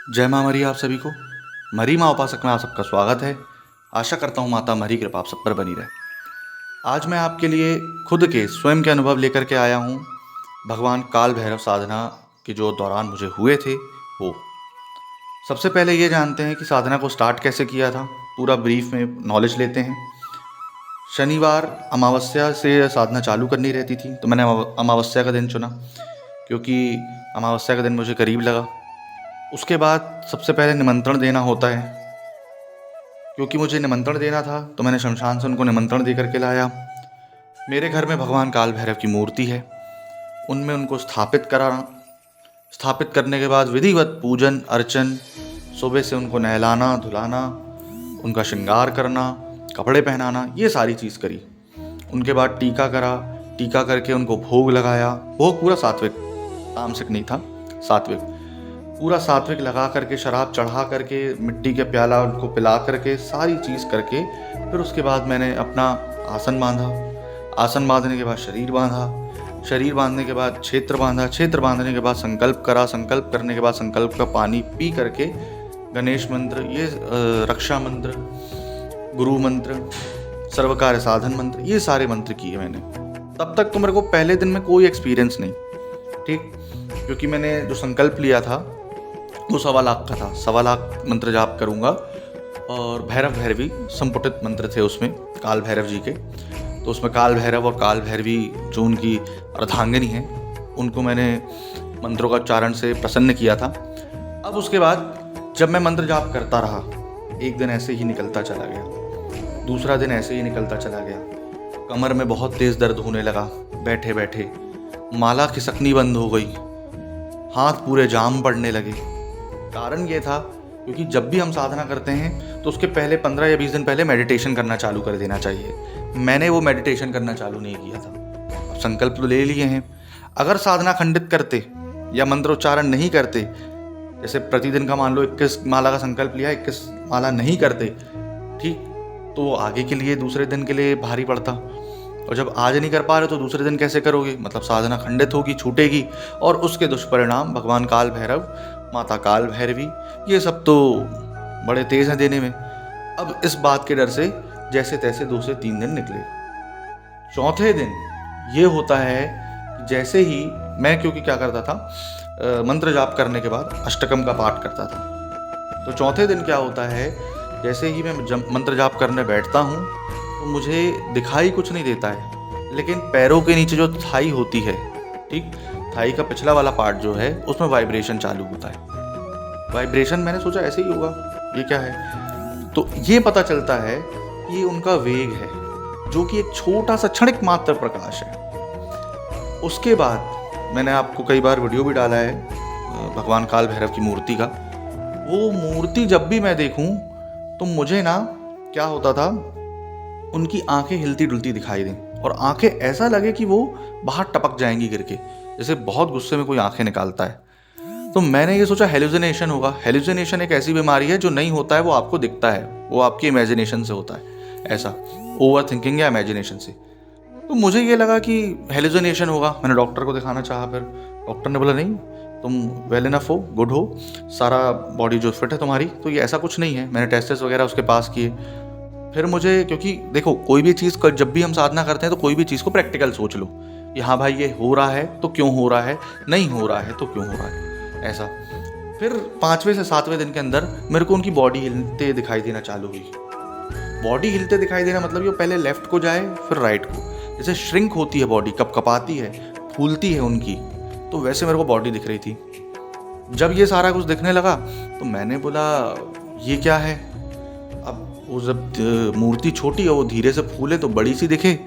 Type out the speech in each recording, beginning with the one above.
जय माँ मरी आप सभी को। मरी माँ उपासक में आप सबका स्वागत है। आशा करता हूँ माता मरी कृपा आप सब पर बनी रहे। आज मैं आपके लिए खुद के स्वयं के अनुभव लेकर के आया हूँ। भगवान काल भैरव साधना के जो दौरान मुझे हुए थे वो। सबसे पहले ये जानते हैं कि साधना को स्टार्ट कैसे किया था। पूरा ब्रीफ में नॉलेज लेते हैं। शनिवार अमावस्या से साधना चालू करनी रहती थी, तो मैंने अमावस्या का दिन चुना क्योंकि अमावस्या का दिन मुझे करीब लगा। उसके बाद सबसे पहले निमंत्रण देना होता है। क्योंकि मुझे निमंत्रण देना था तो मैंने शमशान से उनको निमंत्रण दे करके लाया। मेरे घर में भगवान काल भैरव की मूर्ति है, उनमें उनको स्थापित करा। स्थापित करने के बाद विधिवत पूजन अर्चन, सुबह से उनको नहलाना धुलाना, उनका श्रृंगार करना, कपड़े पहनाना, ये सारी चीज़ करी। उनके बाद टीका करा, टीका करके उनको भोग लगाया। भोग पूरा सात्विक, तामसिक नहीं था, सात्विक। पूरा सात्विक लगा करके, शराब चढ़ा करके, मिट्टी के प्याला उनको पिला करके, सारी चीज़ करके फिर उसके बाद मैंने अपना आसन बांधा। आसन बांधने के बाद शरीर बांधा। शरीर बांधने के बाद क्षेत्र बांधा। क्षेत्र बांधने के बाद संकल्प करा। संकल्प करने के बाद संकल्प का पानी पी करके गणेश मंत्र, ये रक्षा मंत्र, गुरु मंत्र, सर्वकार्य साधन मंत्र, ये सारे मंत्र किए मैंने। तब तक तो मेरे को पहले दिन में कोई एक्सपीरियंस नहीं, ठीक, क्योंकि मैंने जो संकल्प लिया था वो 1.25 लाख का था। 1.25 लाख मंत्र जाप करूँगा और भैरव भैरवी संपुटित मंत्र थे उसमें, काल भैरव जी के। तो उसमें काल भैरव और काल भैरवी जो उनकी अर्धांगिनी है, उनको मैंने मंत्रों का उच्चारण से प्रसन्न किया था। अब उसके बाद जब मैं मंत्र जाप करता रहा, एक दिन ऐसे ही निकलता चला गया, दूसरा दिन ऐसे ही निकलता चला गया। कमर में बहुत तेज़ दर्द होने लगा बैठे बैठे। माला खिसकनी बंद हो गई, हाथ पूरे जाम पड़ने लगे। कारण ये था क्योंकि जब भी हम साधना करते हैं तो उसके पहले 15 या 20 दिन पहले मेडिटेशन करना चालू कर देना चाहिए। मैंने वो मेडिटेशन करना चालू नहीं किया था। अब संकल्प तो ले लिए हैं, अगर साधना खंडित करते या मंत्रोच्चारण नहीं करते, जैसे प्रतिदिन का मान लो 21 माला का संकल्प लिया, 21 माला नहीं करते, ठीक, तो आगे के लिए दूसरे दिन के लिए भारी पड़ता। और जब आज नहीं कर पा रहे तो दूसरे दिन कैसे करोगे, मतलब साधना खंडित होगी, छूटेगी, और उसके दुष्परिणाम भगवान काल भैरव, माता काल भैरवी, ये सब तो बड़े तेज हैं देने में। अब इस बात के डर से जैसे तैसे 2 से 3 दिन निकले। चौथे दिन ये होता है कि जैसे ही मैं, क्योंकि क्या करता था, मंत्र जाप करने के बाद अष्टकम का पाठ करता था। तो चौथे दिन क्या होता है, जैसे ही मैं मंत्र जाप करने बैठता हूँ तो मुझे दिखाई कुछ नहीं देता है, लेकिन पैरों के नीचे जो थाई होती है, ठीक, थाई का पिछला वाला पार्ट जो है, उसमें वाइब्रेशन चालू होता है। वाइब्रेशन, मैंने सोचा ऐसे ही होगा, ये क्या है, तो ये पता चलता है कि ये उनका वेग है, जो कि एक छोटा सा क्षणिक मात्र प्रकाश है। उसके बाद मैंने आपको कई बार वीडियो भी डाला है भगवान काल भैरव की मूर्ति का। वो मूर्ति जब भी मैं देखूं तो मुझे ना क्या होता था, उनकी आंखें हिलती डुलती दिखाई दें और आंखें ऐसा लगे कि वो बाहर टपक जाएंगी गिर के, जैसे बहुत गुस्से में कोई आंखें निकालता है। तो मैंने ये सोचा हेलुसिनेशन होगा। हेलुसिनेशन एक ऐसी बीमारी है जो नहीं होता है, वो आपको दिखता है, वो आपकी इमेजिनेशन से होता है, ऐसा ओवर थिंकिंग या इमेजिनेशन से। तो मुझे ये लगा कि हेलुसिनेशन होगा। मैंने डॉक्टर को दिखाना चाहा, फिर डॉक्टर ने बोला नहीं, तुम वेल इनफ हो, गुड हो, सारा बॉडी जो फिट है तुम्हारी, तो ये ऐसा कुछ नहीं है। मैंने टेस्ट वगैरह उसके पास किए। फिर मुझे, क्योंकि देखो कोई भी चीज़ जब भी हम साधना करते हैं तो कोई भी चीज़ को प्रैक्टिकल सोच लो कि हाँ भाई ये हो रहा है तो क्यों हो रहा है, नहीं हो रहा है तो क्यों हो रहा है, ऐसा। फिर 5वें से 7वें दिन के अंदर मेरे को उनकी बॉडी हिलते दिखाई देना चालू हुई। बॉडी हिलते दिखाई देना मतलब ये पहले लेफ्ट को जाए फिर राइट को, जैसे श्रिंक होती है बॉडी, कपकपाती है, फूलती है उनकी, तो वैसे मेरे को बॉडी दिख रही थी। जब ये सारा कुछ दिखने लगा तो मैंने बोला ये क्या है। अब वो जब मूर्ति छोटी है, वो धीरे से फूले तो बड़ी सी दिखे,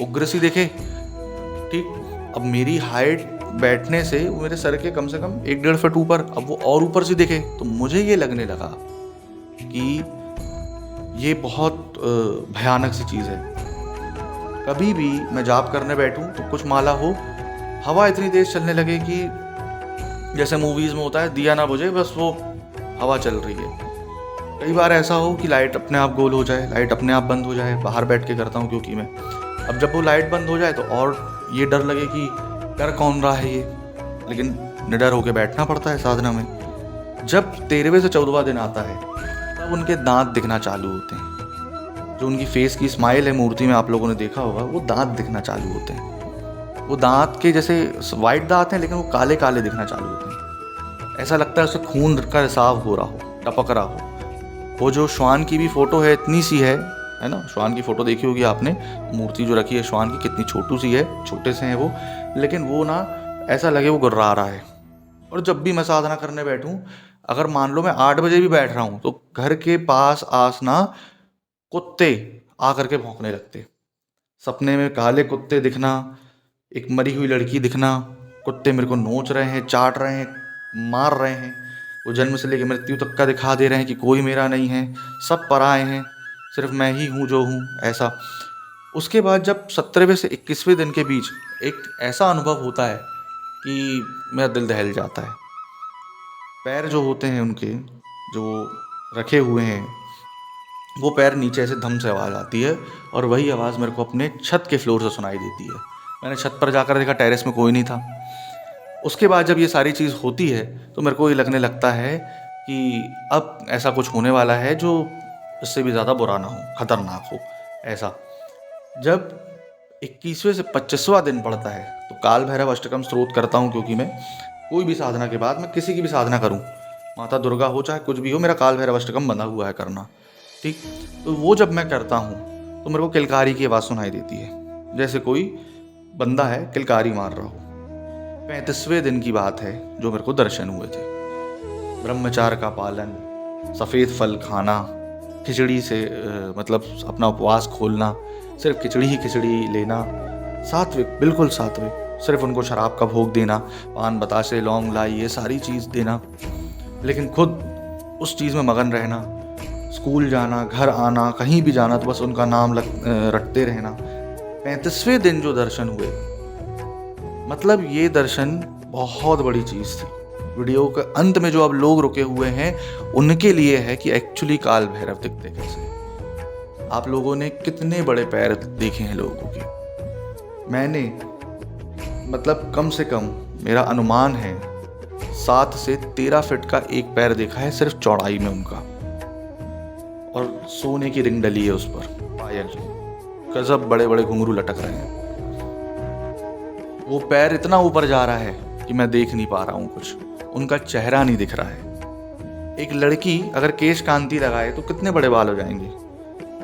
उग्र सी दिखे, ठीक। अब मेरी हाइट बैठने से वो मेरे सर के कम से कम 1-1.5 फीट ऊपर, अब वो और ऊपर से दिखे, तो मुझे ये लगने लगा कि ये बहुत भयानक सी चीज़ है। कभी भी मैं जाप करने बैठूं तो कुछ माला हो, हवा इतनी तेज चलने लगे कि जैसे मूवीज़ में होता है, दिया ना बुझे बस वो हवा चल रही है। कई बार ऐसा हो कि लाइट अपने आप गोल हो जाए, लाइट अपने आप बंद हो जाए। बाहर बैठ के करता हूँ क्योंकि मैं, अब जब वो लाइट बंद हो जाए तो और ये डर लगे कि कर कौन रहा है ये, लेकिन निडर होके बैठना पड़ता है साधना में। जब 13वें से 14वां दिन आता है तब उनके दांत दिखना चालू होते हैं। जो उनकी फेस की स्माइल है मूर्ति में आप लोगों ने देखा होगा, वो दांत दिखना चालू होते हैं। वो दांत के जैसे वाइट दांत हैं लेकिन वो काले काले दिखना चालू होते हैं। ऐसा लगता है उससे खून का रिसाव हो रहा हो, टपक रहा हो। वो जो श्वान की भी फोटो है इतनी सी है ना, श्वान की फोटो देखी होगी आपने, मूर्ति जो रखी है श्वान की कितनी छोटू सी है, छोटे से हैं वो, लेकिन वो ना ऐसा लगे वो गुर्रा रहा है। और जब भी मैं साधना करने बैठूं, अगर मान लो मैं 8 बजे भी बैठ रहा हूं तो घर के पास आस ना कुत्ते आकर के भौंकने लगते। सपने में काले कुत्ते दिखना, एक मरी हुई लड़की दिखना, कुत्ते मेरे को नोच रहे हैं, चाट रहे हैं, मार रहे हैं। वो जन्म से लेकर मृत्यु तक का दिखा दे रहे हैं कि कोई मेरा नहीं है, सब पराए हैं, सिर्फ मैं ही हूँ जो हूँ, ऐसा। उसके बाद जब 17वें से 21वें दिन के बीच एक ऐसा अनुभव होता है कि मेरा दिल दहल जाता है। पैर जो होते हैं उनके, जो रखे हुए हैं, वो पैर नीचे से धम से आवाज़ आती है और वही आवाज़ मेरे को अपने छत के फ्लोर से सुनाई देती है। मैंने छत पर जाकर देखा, टेरेस में कोई नहीं था। उसके बाद जब ये सारी चीज़ होती है तो मेरे को ये लगने लगता है कि अब ऐसा कुछ होने वाला है जो इससे भी ज़्यादा बुरा ना हो, खतरनाक हो। ऐसा जब 21वें से 25वां दिन पड़ता है तो काल भैरव अष्टकम स्तोत्र करता हूँ, क्योंकि मैं कोई भी साधना के बाद, मैं किसी की भी साधना करूँ, माता दुर्गा हो चाहे कुछ भी हो, मेरा काल भैरव अष्टकम बंधा हुआ है करना, ठीक। तो वो जब मैं करता हूँ तो मेरे को किलकारी की आवाज़ सुनाई देती है, जैसे कोई बंदा है किलकारी मार रहा हो। 35वें दिन की बात है जो मेरे को दर्शन हुए थे। ब्रह्मचार्य का पालन, सफ़ेद फल खाना, खिचड़ी से मतलब अपना उपवास खोलना, सिर्फ खिचड़ी ही खिचड़ी लेना, सात्विक, बिल्कुल सात्विक, सिर्फ उनको शराब का भोग देना, पान बतासे लौंग लाई ये सारी चीज़ देना, लेकिन खुद उस चीज़ में मगन रहना। स्कूल जाना, घर आना, कहीं भी जाना तो बस उनका नाम रटते रहना। 35वें दिन जो दर्शन हुए, मतलब ये दर्शन बहुत बड़ी चीज़ थी। वीडियो के अंत में जो अब लोग रुके हुए हैं उनके लिए है कि एक्चुअली काल भैरव दिखते कैसे। आप लोगों ने कितने बड़े पैर देखे हैं लोगों के। मैंने मतलब कम से कम मेरा अनुमान है 7 से 13 फीट का एक पैर देखा है, सिर्फ चौड़ाई में उनका, और सोने की रिंग डली है उस पर, पायल, गजब बड़े बड़े घुंघरू लटक रहे हैं। वो पैर इतना ऊपर जा रहा है कि मैं देख नहीं पा रहा हूँ कुछ, उनका चेहरा नहीं दिख रहा है। एक लड़की अगर केश कांति लगाए तो कितने बड़े बाल हो जाएंगे,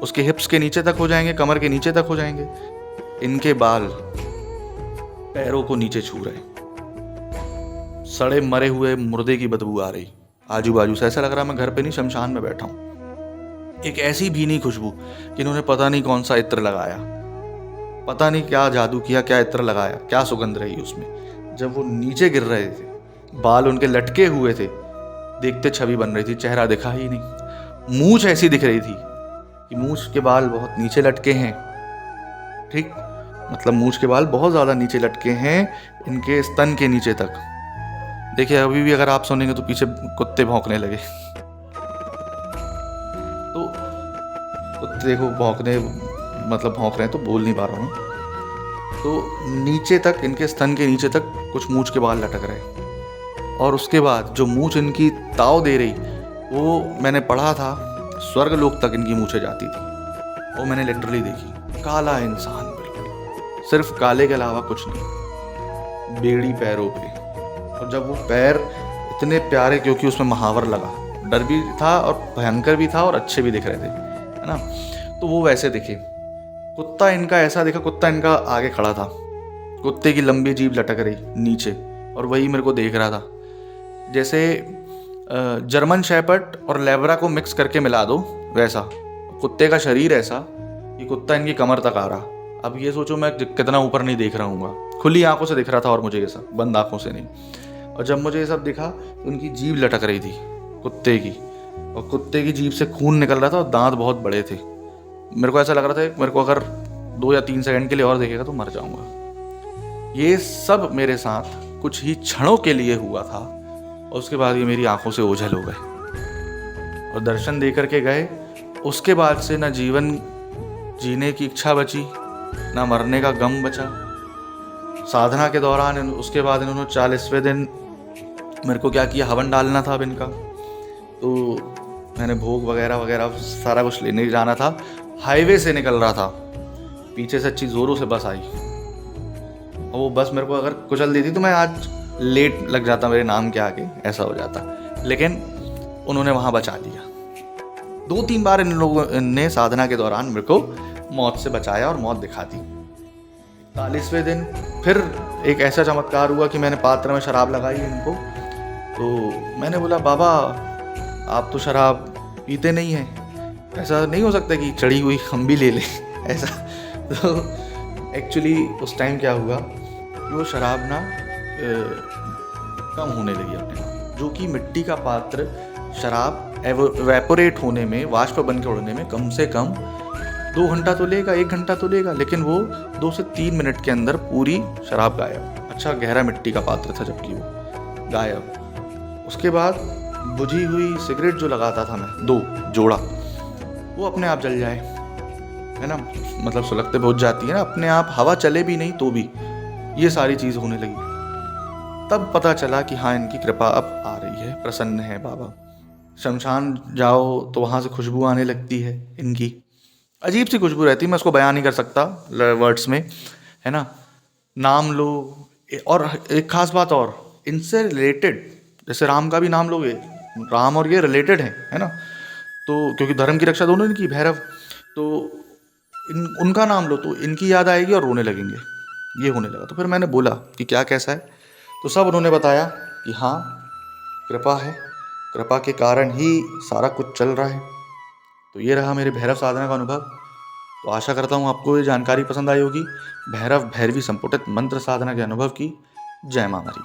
उसके हिप्स के नीचे तक हो जाएंगे, कमर के नीचे तक हो जाएंगे। इनके बाल पैरों को नीचे छू रहे, सड़े मरे हुए मुर्दे की बदबू आ रही आजू बाजू से, ऐसा लग रहा मैं घर पे नहीं शमशान में बैठा हूँ। एक ऐसी भीनी खुशबू कि इन्होंने पता नहीं कौन सा इत्र लगाया, पता नहीं क्या जादू किया, क्या इत्र लगाया, क्या सुगंध रही उसमें। जब वो नीचे गिर रहे थे, बाल उनके लटके हुए थे, देखते छवि बन रही थी, चेहरा दिखा ही नहीं। मूंछ ऐसी दिख रही थी कि मूंछ के बाल बहुत नीचे लटके हैं, ठीक, मतलब मूंछ के बाल बहुत ज़्यादा नीचे लटके हैं, इनके स्तन के नीचे तक। देखिए अभी भी अगर आप सुनेंगे तो पीछे कुत्ते भौंकने लगे, तो कुत्ते देखो भौंकने, मतलब भौंक रहे हैं, तो बोल नहीं पा रहा हूँ। तो नीचे तक, इनके स्तन के नीचे तक कुछ मूंछ के बाल लटक रहे, और उसके बाद जो मूंछ इनकी ताव दे रही, वो मैंने पढ़ा था स्वर्ग लोक तक इनकी मूंछें जाती थी। वो मैंने लिटरली देखी। काला इंसान, बिल्कुल सिर्फ काले के अलावा कुछ नहीं, बेड़ी पैरों पे। और जब वो पैर इतने प्यारे, क्योंकि उसमें महावर लगा, डर भी था और भयंकर भी था और अच्छे भी दिख रहे थे, है ना, तो वो वैसे दिखे। कुत्ता इनका ऐसा दिखा, कुत्ता इनका आगे खड़ा था, कुत्ते की लंबी जीभ लटक रही नीचे, और वही मेरे को देख रहा था। जैसे जर्मन शेपर्ड और लेब्रा को मिक्स करके मिला दो वैसा, कुत्ते का शरीर ऐसा कि कुत्ता इनकी कमर तक आ रहा। अब ये सोचो मैं कितना ऊपर नहीं देख रहा हूँ, खुली आंखों से दिख रहा था, और मुझे ये सब बंद आंखों से नहीं। और जब मुझे ये सब दिखा तो उनकी जीभ लटक रही थी कुत्ते की, और कुत्ते की जीभ से खून निकल रहा था, और दांत बहुत बड़े थे। मेरे को ऐसा लग रहा था मेरे को अगर 2 या 3 सेकंड के लिए और देखेगा तो मर जाऊंगा। ये सब मेरे साथ कुछ ही क्षणों के लिए हुआ था, और उसके बाद ये मेरी आंखों से ओझल हो गए और दर्शन दे करके गए। उसके बाद से न जीवन जीने की इच्छा बची, ना मरने का गम बचा। साधना के दौरान उसके बाद इन्होंने 40वें दिन मेरे को क्या किया, हवन डालना था अब इनका, तो मैंने भोग वगैरह वगैरह सारा कुछ लेने जाना था। हाईवे से निकल रहा था, पीछे से अच्छी ज़ोरों से बस आई, और वो बस मेरे को अगर कुचल देती तो मैं आज लेट लग जाता मेरे नाम के आगे, ऐसा हो जाता। लेकिन उन्होंने वहाँ बचा लिया। 2-3 बार इन लोगों ने साधना के दौरान मेरे को मौत से बचाया और मौत दिखा दी। 41वें दिन फिर एक ऐसा चमत्कार हुआ कि मैंने पात्र में शराब लगाई इनको। तो मैंने बोला, बाबा आप तो शराब पीते नहीं हैं, ऐसा नहीं हो सकता कि चढ़ी हुई हम भी ले लें ऐसा। तो एक्चुअली उस टाइम क्या हुआ कि वो शराब ना कम होने लगी अपने आप, जो कि मिट्टी का पात्र शराब एवेपोरेट होने में, वाष्प बन के उड़ने में कम से कम 2 घंटा तो लेगा, 1 घंटा तो लेगा, लेकिन वो 2 से 3 मिनट के अंदर पूरी शराब गायब। अच्छा गहरा मिट्टी का पात्र था जबकि वो गायब। उसके बाद बुझी हुई सिगरेट जो लगाता था मैं 2 जोड़ा, वो अपने आप जल जाए, है ना, मतलब सुलगते बुझ जाती है ना अपने आप, हवा चले भी नहीं तो भी, ये सारी चीज़ होने लगी। तब पता चला कि हाँ इनकी कृपा अब आ रही है, प्रसन्न है बाबा। शमशान जाओ तो वहाँ से खुशबू आने लगती है इनकी, अजीब सी खुशबू रहती है, मैं उसको बयान नहीं कर सकता वर्ड्स में, है ना। नाम लो, और एक खास बात और, इनसे रिलेटेड, जैसे राम का भी नाम लोगे, राम और ये रिलेटेड है ना, तो क्योंकि धर्म की रक्षा दोनों इनकी, भैरव, तो उनका नाम लो तो इनकी याद आएगी और रोने लगेंगे। ये होने लगा। तो फिर मैंने बोला कि क्या कैसा है, तो सब उन्होंने बताया कि हाँ कृपा है, कृपा के कारण ही सारा कुछ चल रहा है। तो ये रहा मेरे भैरव साधना का अनुभव। तो आशा करता हूँ आपको ये जानकारी पसंद आई होगी। भैरव भैरवी संपुटित मंत्र साधना के अनुभव की। जय मां मरी।